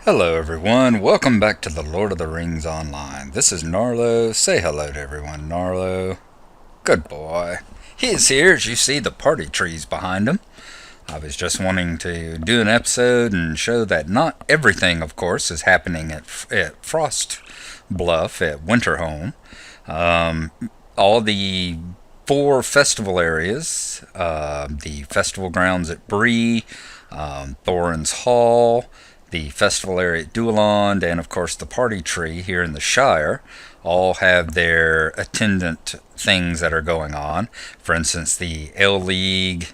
Hello everyone, welcome back to the Lord of the Rings Online. This is Gnarlo. Say hello to everyone, Gnarlo. Good boy. He is here, as you see the party trees behind him. I was just wanting to do an episode and show that not everything, of course, is happening at Frost Bluff at Winterhome. All the 4 festival areas, the festival grounds at Bree, Thorin's Hall, the festival area at Dueland, and of course the party tree here in the Shire, all have their attendant things that are going on. For instance, the L League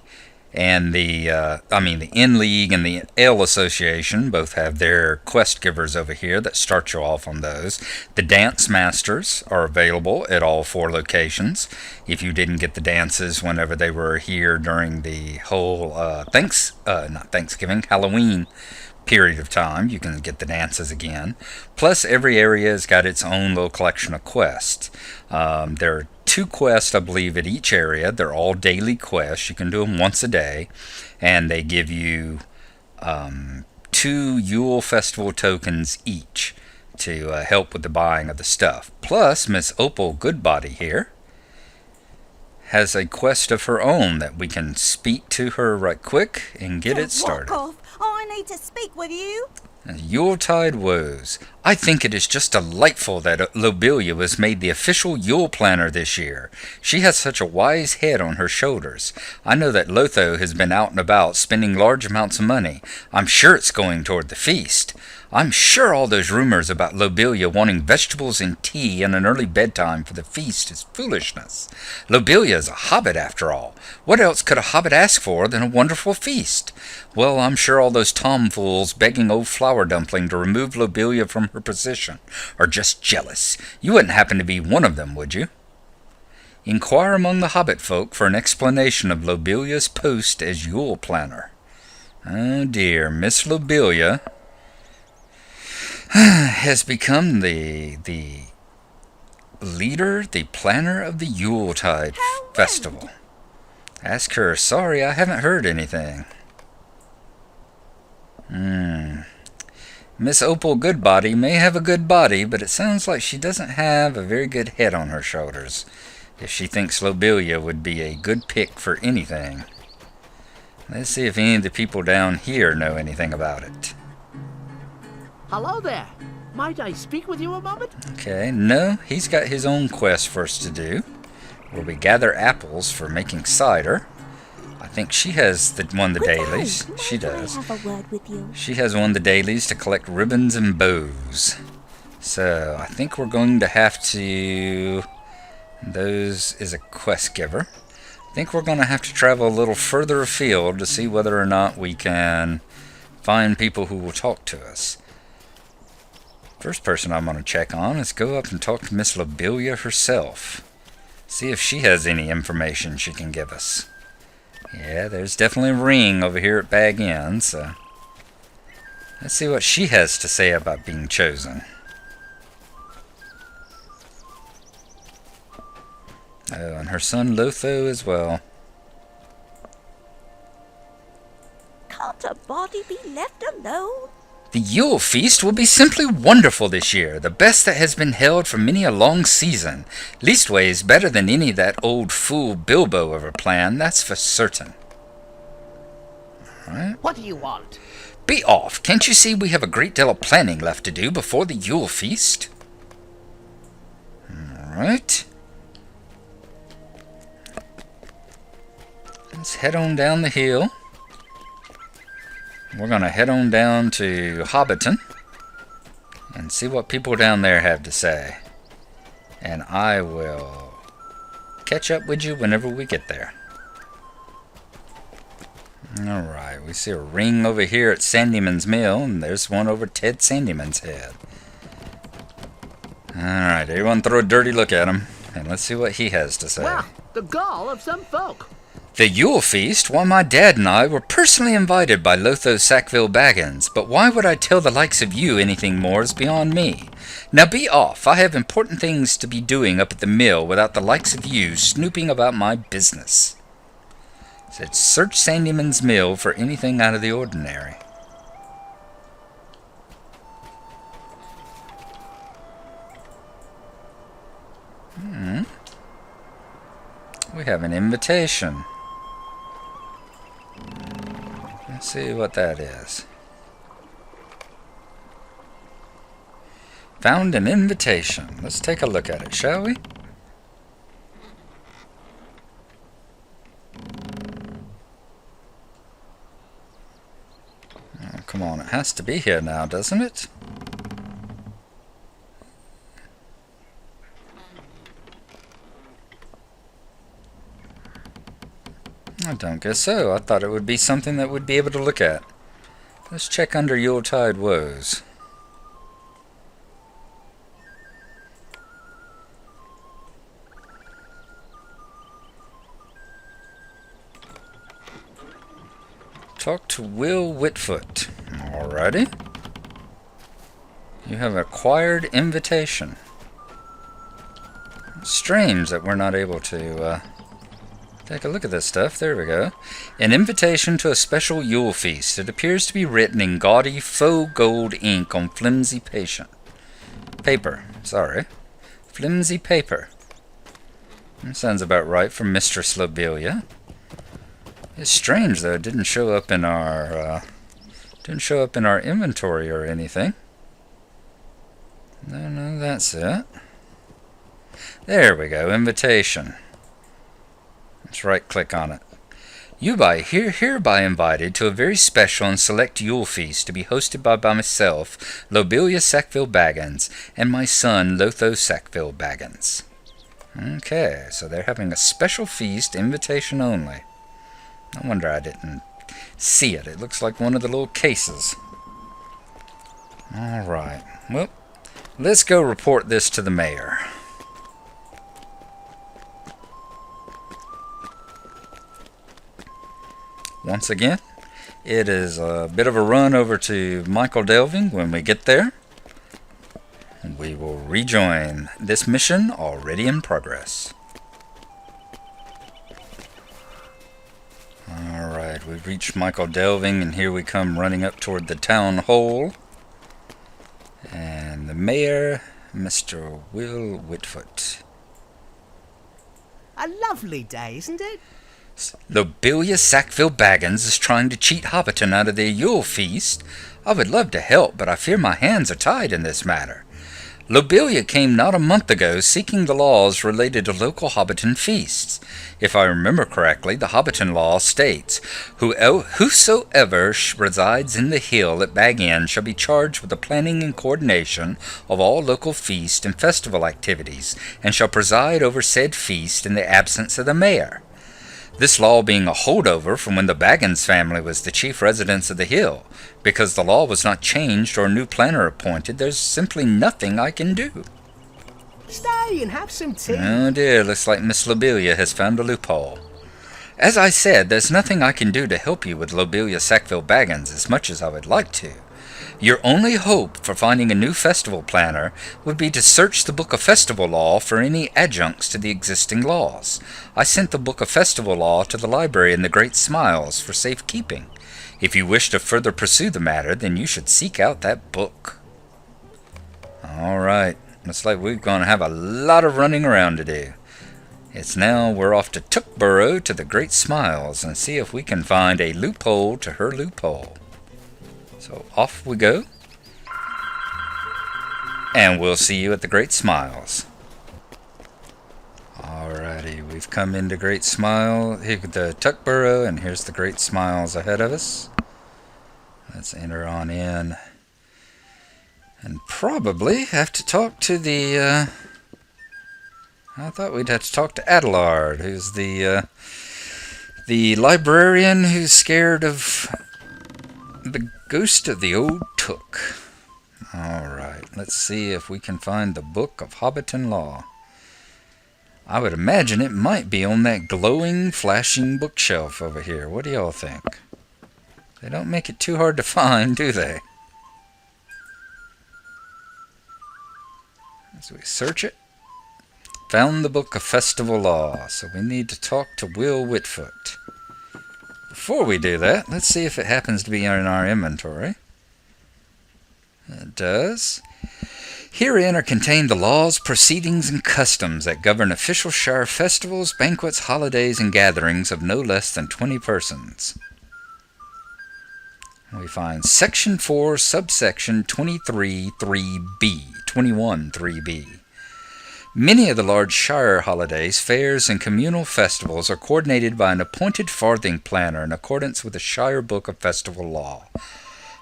and the N League and the L Association both have their quest givers over here that start you off on those. The dance masters are available at all 4 locations. If you didn't get the dances whenever they were here during the whole Halloween period of time, you can get the dances again. Plus, every area has got its own little collection of quests. There are 2 quests, I believe, at each area. They're all daily quests. You can do them once a day, and they give you 2 Yule Festival tokens each to help with the buying of the stuff. Plus, Miss Opal Goodbody here has a quest of her own that we can speak to her right quick and get it started. Walk off. I need to speak with you. Yuletide woes. I think it is just delightful that Lobelia was made the official Yule planner this year. She has such a wise head on her shoulders. I know that Lotho has been out and about spending large amounts of money. I'm sure it's going toward the feast. I'm sure all those rumors about Lobelia wanting vegetables and tea and an early bedtime for the feast is foolishness. Lobelia is a hobbit after all. What else could a hobbit ask for than a wonderful feast? Well, I'm sure all those tomfools begging old Flower Dumpling to remove Lobelia from her position are just jealous. You wouldn't happen to be one of them, would you? Inquire among the hobbit folk for an explanation of Lobelia's post as Yule planner. Oh dear, Miss Lobelia has become the leader, the planner of the Yuletide festival. Ask her. Sorry, I haven't heard anything. Miss Opal Goodbody may have a good body, but it sounds like she doesn't have a very good head on her shoulders, if she thinks Lobelia would be a good pick for anything. Let's see if any of the people down here know anything about it. Hello there. Might I speak with you a moment? Okay, no, he's got his own quest for us to do, where we gather apples for making cider. I think she has one of the dailies. She does. I have a word with you. She has one of the dailies to collect ribbons and bows. So I think we're going to have to... Those is a quest giver. I think we're going to have to travel a little further afield to see whether or not we can find people who will talk to us. First person I'm going to check on is go up and talk to Miss Lobelia herself. See if she has any information she can give us. Yeah, there's definitely a ring over here at Baggins, so let's see what she has to say about being chosen. Oh, and her son Lotho as well. Can't a body be left alone? The Yule feast will be simply wonderful this year, the best that has been held for many a long season. Leastways, better than any that old fool Bilbo ever planned, that's for certain. Alright. What do you want? Be off! Can't you see we have a great deal of planning left to do before the Yule feast? Alright. Let's head on down the hill. We're going to head on down to Hobbiton and see what people down there have to say. And I will catch up with you whenever we get there. Alright, we see a ring over here at Sandyman's Mill, and there's one over Ted Sandyman's head. Alright, everyone throw a dirty look at him, and let's see what he has to say. Well, the gall of some folk. The Yule feast? Why, my dad and I were personally invited by Lobelia Sackville-Baggins, but why would I tell the likes of you anything more is beyond me. Now be off. I have important things to be doing up at the mill without the likes of you snooping about my business. Said, search Sandyman's Mill for anything out of the ordinary. We have an invitation. Let's see what that is. Found an invitation. Let's take a look at it, shall we? Oh, come on, it has to be here now, doesn't it? I don't guess so. I thought it would be something that we'd be able to look at. Let's check under Yuletide woes. Talk to Will Whitfoot. Alrighty. You have acquired invitation. It's strange that we're not able to take a look at this stuff. There we go. An invitation to a special Yule feast. It appears to be written in gaudy faux gold ink on flimsy paper. Sorry. Flimsy paper. That sounds about right for Mistress Lobelia. It's strange though, it didn't show up in our inventory or anything. No, that's it. There we go, invitation. Let's right click on it. You hereby invited to a very special and select Yule feast to be hosted by myself, Lobelia Sackville-Baggins, and my son, Lobelia Sackville-Baggins. Okay, so they're having a special feast, invitation only. No wonder I didn't see it. It looks like one of the little cases. Alright, well, let's go report this to the mayor. Once again, it is a bit of a run over to Michael Delving when we get there. We will rejoin this mission already in progress. Alright, we've reached Michael Delving, and here we come running up toward the town hall. And the mayor, Mr. Will Whitfoot. A lovely day, isn't it? Lobelia Sackville-Baggins is trying to cheat Hobbiton out of their Yule feast. I would love to help, but I fear my hands are tied in this matter. Lobelia came not a month ago seeking the laws related to local Hobbiton feasts. If I remember correctly, the Hobbiton law states, whosoever resides in the hill at Baggins shall be charged with the planning and coordination of all local feast and festival activities, and shall preside over said feast in the absence of the mayor. This law being a holdover from when the Baggins family was the chief residents of the hill. Because the law was not changed or a new planner appointed, there's simply nothing I can do. Stay and have some tea. Oh dear, looks like Miss Lobelia has found a loophole. As I said, there's nothing I can do to help you with Lobelia Sackville-Baggins as much as I would like to. Your only hope for finding a new festival planner would be to search the Book of Festival Law for any adjuncts to the existing laws. I sent the Book of Festival Law to the library in the Great Smiles for safekeeping. If you wish to further pursue the matter, then you should seek out that book. Alright, looks like we're going to have a lot of running around to do. We're off to Tookborough to the Great Smiles and see if we can find a loophole to her loophole. So off we go. And we'll see you at the Great Smiles. Alrighty, we've come into Great Smile, the Tookborough, and here's the Great Smiles ahead of us. Let's enter on in. And probably have to talk to the, I thought we'd have to talk to Adelard, who's the librarian who's scared of the ghost of the old Took. Alright, let's see if we can find the Book of Hobbiton Law. I would imagine it might be on that glowing, flashing bookshelf over here. What do y'all think? They don't make it too hard to find, do they? As we search it. Found the Book of Festival Law, so we need to talk to Will Whitfoot. Before we do that, let's see if it happens to be in our inventory. It does. Herein are contained the laws, proceedings, and customs that govern official shire festivals, banquets, holidays, and gatherings of no less than 20 persons. We find Section 4, subsection 23.3b, 21.3b. Many of the large shire holidays, fairs, and communal festivals are coordinated by an appointed farthing planner in accordance with the Shire Book of Festival Law.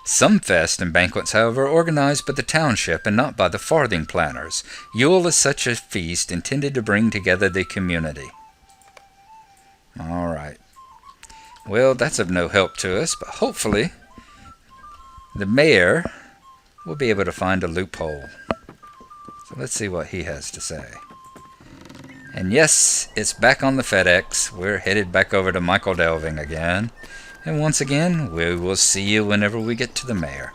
Some fests and banquets, however, are organized by the township and not by the farthing planners. Yule is such a feast intended to bring together the community. Alright. Well, that's of no help to us, but hopefully the mayor will be able to find a loophole. So let's see what he has to say. And yes, it's back on the FedEx. We're headed back over to Michael Delving again. And once again, we will see you whenever we get to the mayor.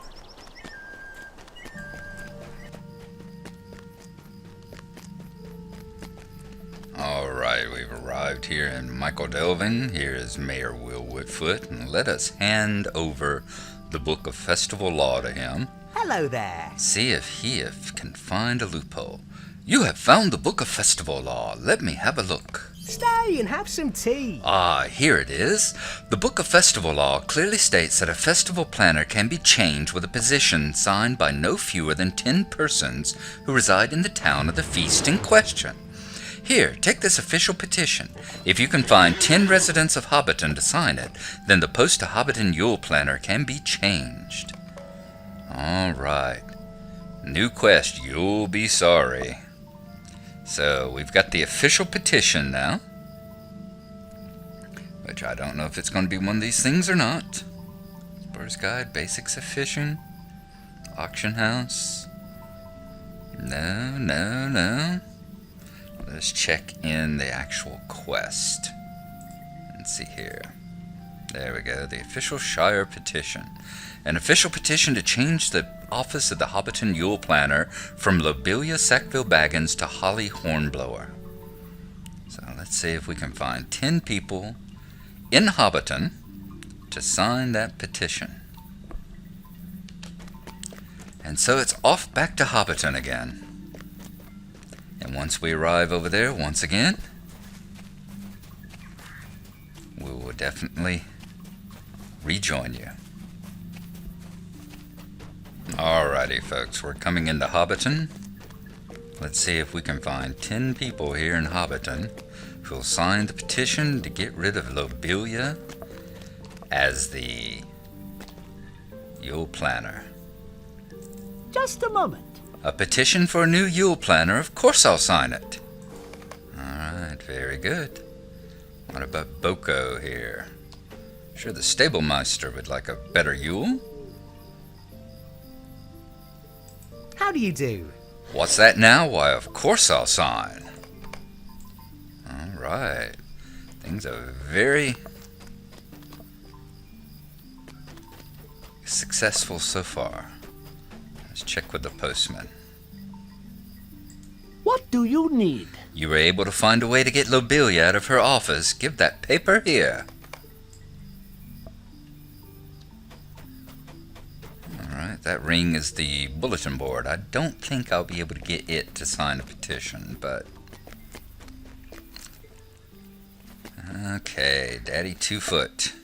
Alright, we've arrived here in Michael Delving. Here is Mayor Will Woodfoot, and let us hand over the Book of Festival Law to him. Hello there. See if he can find a loophole. You have found the Book of Festival Law. Let me have a look. Stay and have some tea. Ah, here it is. The Book of Festival Law clearly states that a festival planner can be changed with a petition signed by no fewer than 10 persons who reside in the town of the feast in question. Here, take this official petition. If you can find 10 residents of Hobbiton to sign it, then the post to Hobbiton Yule planner can be changed. Alright. New quest, you'll be sorry. So, we've got the official petition now. Which I don't know if it's going to be one of these things or not. Explorer's Guide, Basics of Fishing, Auction House. No. Let's check in the actual quest. Let's see here. There we go, the official Shire petition. An official petition to change the office of the Hobbiton Yule planner from Lobelia Sackville-Baggins to Holly Hornblower. So let's see if we can find 10 people in Hobbiton to sign that petition. And so it's off back to Hobbiton again. And once we arrive over there once again, we will definitely rejoin you. Alrighty folks, we're coming into Hobbiton. Let's see if we can find 10 people here in Hobbiton who'll sign the petition to get rid of Lobelia as the Yule planner. Just a moment. A petition for a new Yule planner? Of course I'll sign it. Alright, very good. What about Boko here? Sure, the Stablmeister would like a better Yule. How do you do? What's that now? Why, of course I'll sign. Alright. Things are very successful so far. Let's check with the postman. What do you need? You were able to find a way to get Lobelia out of her office. Give that paper here. Alright, that ring is the bulletin board. I don't think I'll be able to get it to sign a petition, but... Okay, Daddy 2-Foot.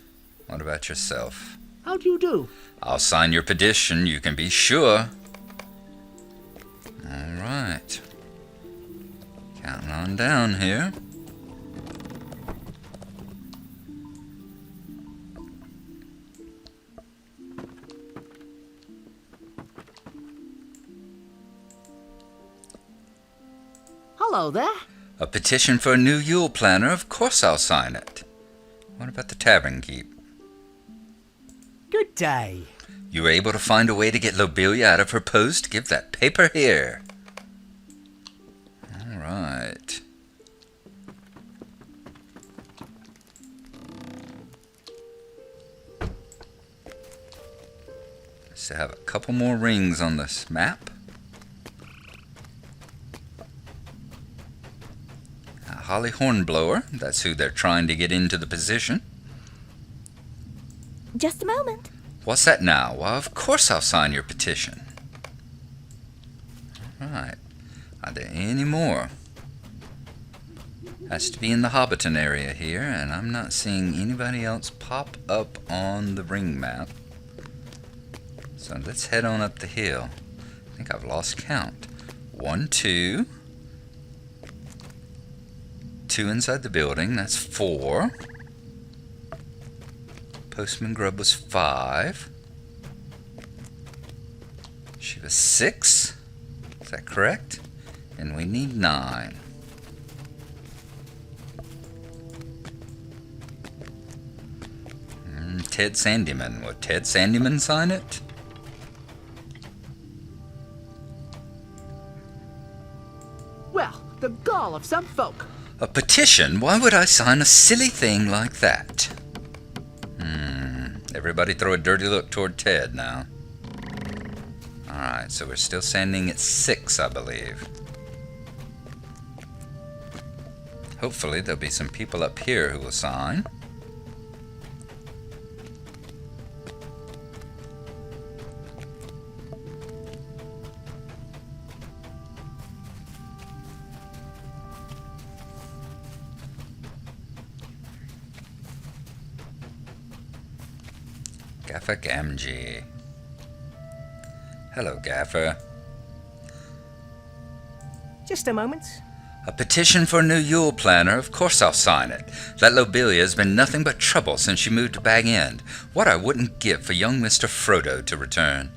What about yourself? How do you do? I'll sign your petition, you can be sure. Alright. Counting on down here. Hello there. A petition for a new Yule planner, of course I'll sign it. What about the tavern keep? Good day. You were able to find a way to get Lobelia out of her post? Give that paper here. Alright. Let's have a couple more rings on this map. Holly Hornblower, that's who they're trying to get into the position. Just a moment. What's that now? Why, of course I'll sign your petition. Right. Are there any more? Has to be in the Hobbiton area here, and I'm not seeing anybody else pop up on the ring map. So let's head on up the hill. I think I've lost count. 1, 2. 2 inside the building, that's 4. Postman Grub was 5. She was 6. Is that correct? And we need 9. Ted Sandyman. Would Ted Sandyman sign it? Well, the gall of some folk. A petition? Why would I sign a silly thing like that? Everybody throw a dirty look toward Ted now. Alright, so we're still standing at 6, I believe. Hopefully there'll be some people up here who will sign. Gaffer Gamgee. Hello, Gaffer. Just a moment. A petition for a new Yule planner? Of course I'll sign it. That Lobelia has been nothing but trouble since she moved to Bag End. What I wouldn't give for young Mr. Frodo to return.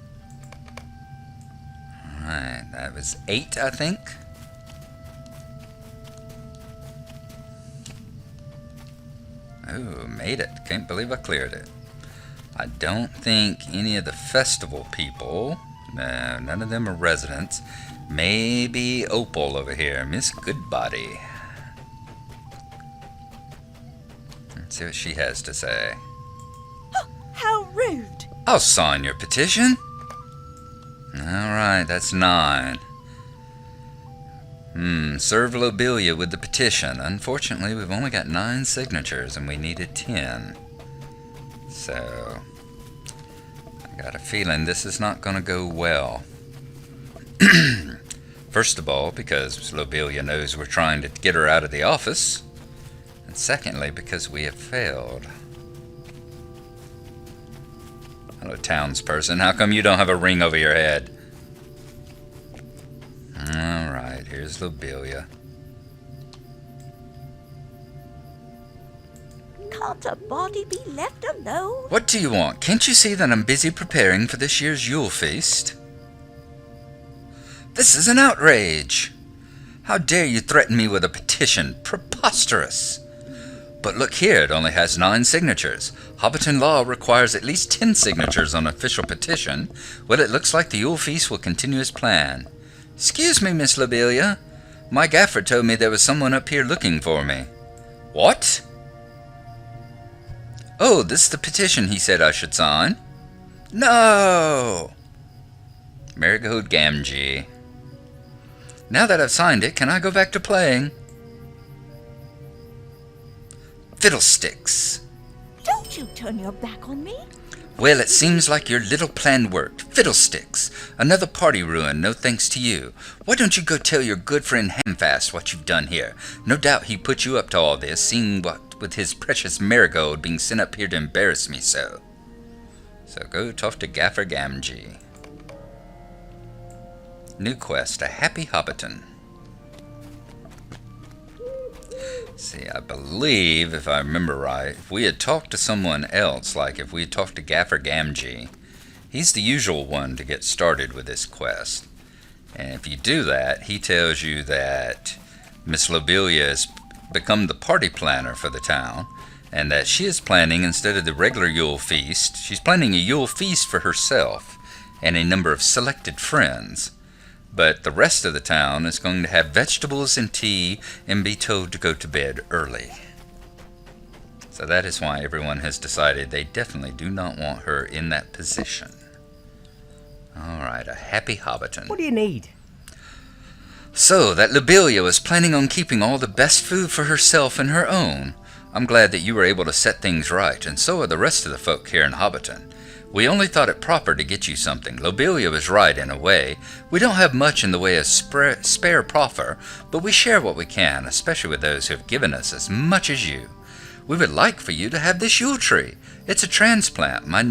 Alright, that was 8, I think. Oh, made it. Can't believe I cleared it. I don't think any of the festival people, no, none of them are residents. Maybe Opal over here, Miss Goodbody. Let's see what she has to say. How rude! I'll sign your petition. Alright, that's 9. Serve Lobelia with the petition. Unfortunately, we've only got 9 signatures and we needed 10. So, I got a feeling this is not going to go well. First of all, because Lobelia knows we're trying to get her out of the office. And secondly, because we have failed. Hello, townsperson. How come you don't have a ring over your head? Alright, here's Lobelia. Can't a body be left alone? What do you want? Can't you see that I'm busy preparing for this year's Yule feast? This is an outrage! How dare you threaten me with a petition? Preposterous! But look here, it only has 9 signatures. Hobbiton law requires at least 10 signatures on an official petition. Well, it looks like the Yule feast will continue as planned. Excuse me, Miss Lobelia. My gaffer told me there was someone up here looking for me. What? Oh, this is the petition he said I should sign. No! Marigold Gamgee. Now that I've signed it, can I go back to playing? Fiddlesticks. Don't you turn your back on me. Well, it seems like your little plan worked. Fiddlesticks. Another party ruined, no thanks to you. Why don't you go tell your good friend Hamfast what you've done here? No doubt he put you up to all this, seeing what with his precious marigold being sent up here to embarrass me so. So go talk to Gaffer Gamgee. New quest, a happy Hobbiton. See, I believe, if I remember right, if we had talked to someone else, like if we had talked to Gaffer Gamgee, he's the usual one to get started with this quest. And if you do that, he tells you that Miss Lobelia has become the party planner for the town, and that she is planning, instead of the regular Yule feast, she's planning a Yule feast for herself and a number of selected friends. But the rest of the town is going to have vegetables and tea and be told to go to bed early. So that is why everyone has decided they definitely do not want her in that position. Alright, a happy Hobbiton. What do you need? So, that Lobelia was planning on keeping all the best food for herself and her own. I'm glad that you were able to set things right, and so are the rest of the folk here in Hobbiton. We only thought it proper to get you something. Lobelia was right in a way. We don't have much in the way of spare proffer, but we share what we can, especially with those who have given us as much as you. We would like for you to have this Yule tree. It's a transplant. My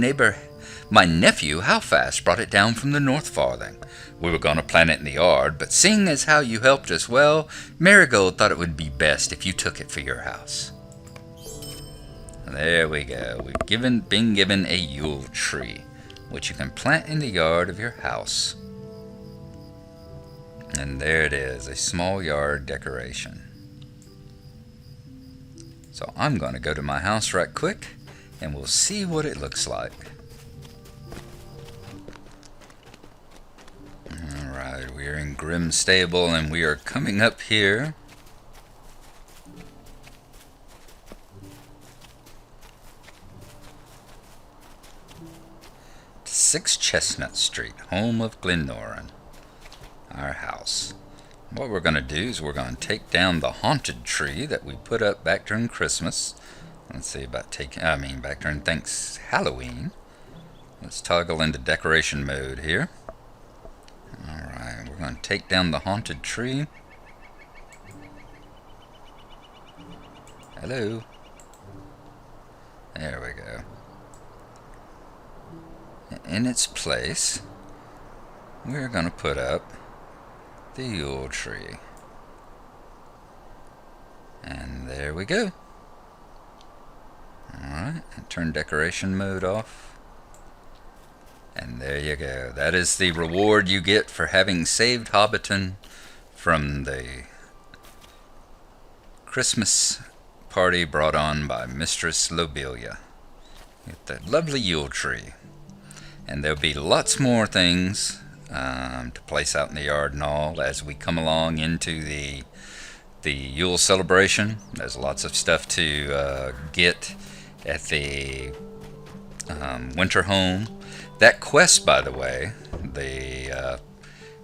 nephew, Howfast, brought it down from the North Farthing. We were going to plant it in the yard, but seeing as how you helped us well, Marigold thought it would be best if you took it for your house. There we go. We've been given a Yule tree, which you can plant in the yard of your house. And there it is, a small yard decoration. So I'm going to go to my house right quick, and we'll see what it looks like. Alright, we are in Grim Stable, and we are coming up here. To 6 Chestnut Street, home of Glennoran, our house. What we're going to do is we're going to take down the haunted tree that we put up back during Christmas. Let's see about back during Halloween. Let's toggle into decoration mode here. Alright, we're going to take down the haunted tree. Hello. There we go. In its place, we're going to put up the Yule tree. And there we go. Alright, turn decoration mode off. And there you go. That is the reward you get for having saved Hobbiton from the Christmas party brought on by Mistress Lobelia. Get that lovely Yule tree. And there'll be lots more things to place out in the yard and all as we come along into the Yule celebration. There's lots of stuff to get at the winter home. That quest, by the way, the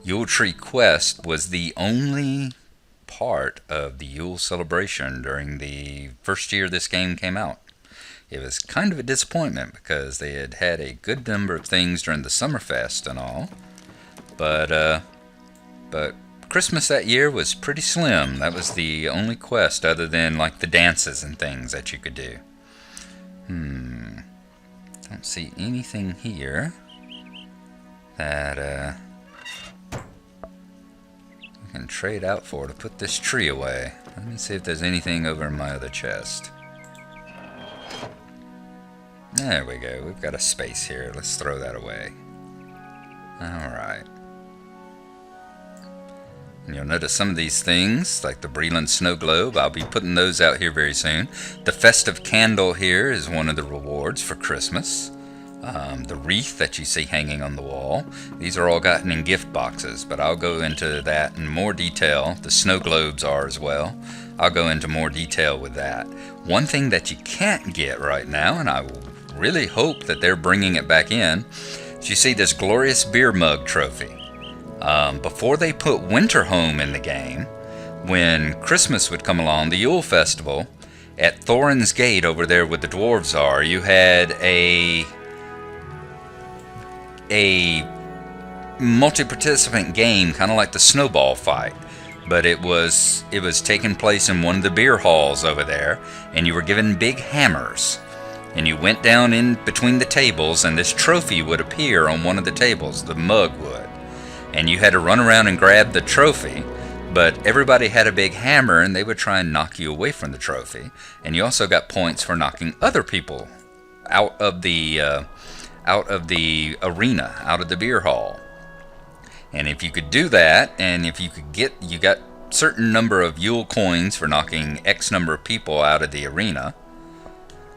Yule tree quest, was the only part of the Yule celebration during the first year this game came out. It was kind of a disappointment because they had had a good number of things during the Summerfest and all, but Christmas that year was pretty slim. That was the only quest other than like the dances and things that you could do. Don't see anything here that we can trade out for to put this tree away. Let me see if there's anything over in my other chest. There we go. We've got a space here. Let's throw that away. Alright. And you'll notice some of these things, like the Breland Snow Globe, I'll be putting those out here very soon. The festive candle here is one of the rewards for Christmas. The wreath that you see hanging on the wall. These are all gotten in gift boxes, but I'll go into that in more detail. The snow globes are as well. I'll go into more detail with that. One thing that you can't get right now, and I will really hope that they're bringing it back in, is you see this glorious beer mug trophy. Before they put Winterhome in the game, when Christmas would come along, the Yule Festival, at Thorin's Gate over there where the dwarves are, you had a multi-participant game, kind of like the snowball fight, but it was taking place in one of the beer halls over there, and you were given big hammers, and you went down in between the tables, and this trophy would appear on one of the tables, the mug would, and you had to run around and grab the trophy, but everybody had a big hammer, and they would try and knock you away from the trophy, and you also got points for knocking other people out of the arena, out of the beer hall. And if you could do that, and if you could you got certain number of Yule coins for knocking X number of people out of the arena.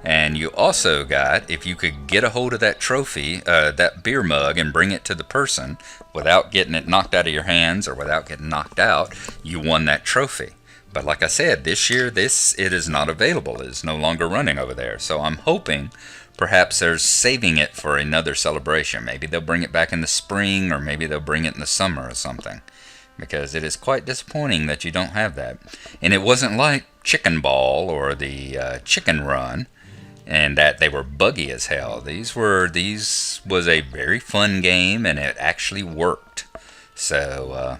And you also got, if you could get a hold of that trophy, that beer mug, and bring it to the person without getting it knocked out of your hands or without getting knocked out, you won that trophy. But like I said, this year, it is not available. It is no longer running over there. So I'm hoping perhaps they're saving it for another celebration. Maybe they'll bring it back in the spring, or maybe they'll bring it in the summer or something. Because it is quite disappointing that you don't have that. And it wasn't like Chicken Ball or the Chicken Run and that they were buggy as hell. These was a very fun game, and it actually worked. So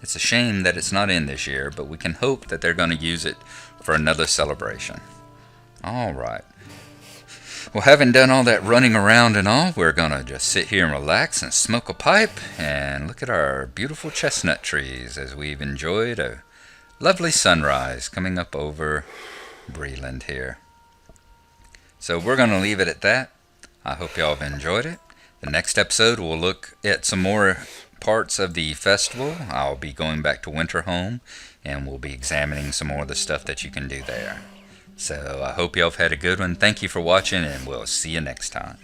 it's a shame that it's not in this year, but we can hope that they're going to use it for another celebration. All right. Well, having done all that running around and all, we're going to just sit here and relax and smoke a pipe and look at our beautiful chestnut trees as we've enjoyed a lovely sunrise coming up over Breland here. So we're going to leave it at that. I hope y'all have enjoyed it. The next episode we'll look at some more parts of the festival. I'll be going back to Winterhome, and we'll be examining some more of the stuff that you can do there. So I hope y'all have had a good one. Thank you for watching, and we'll see you next time.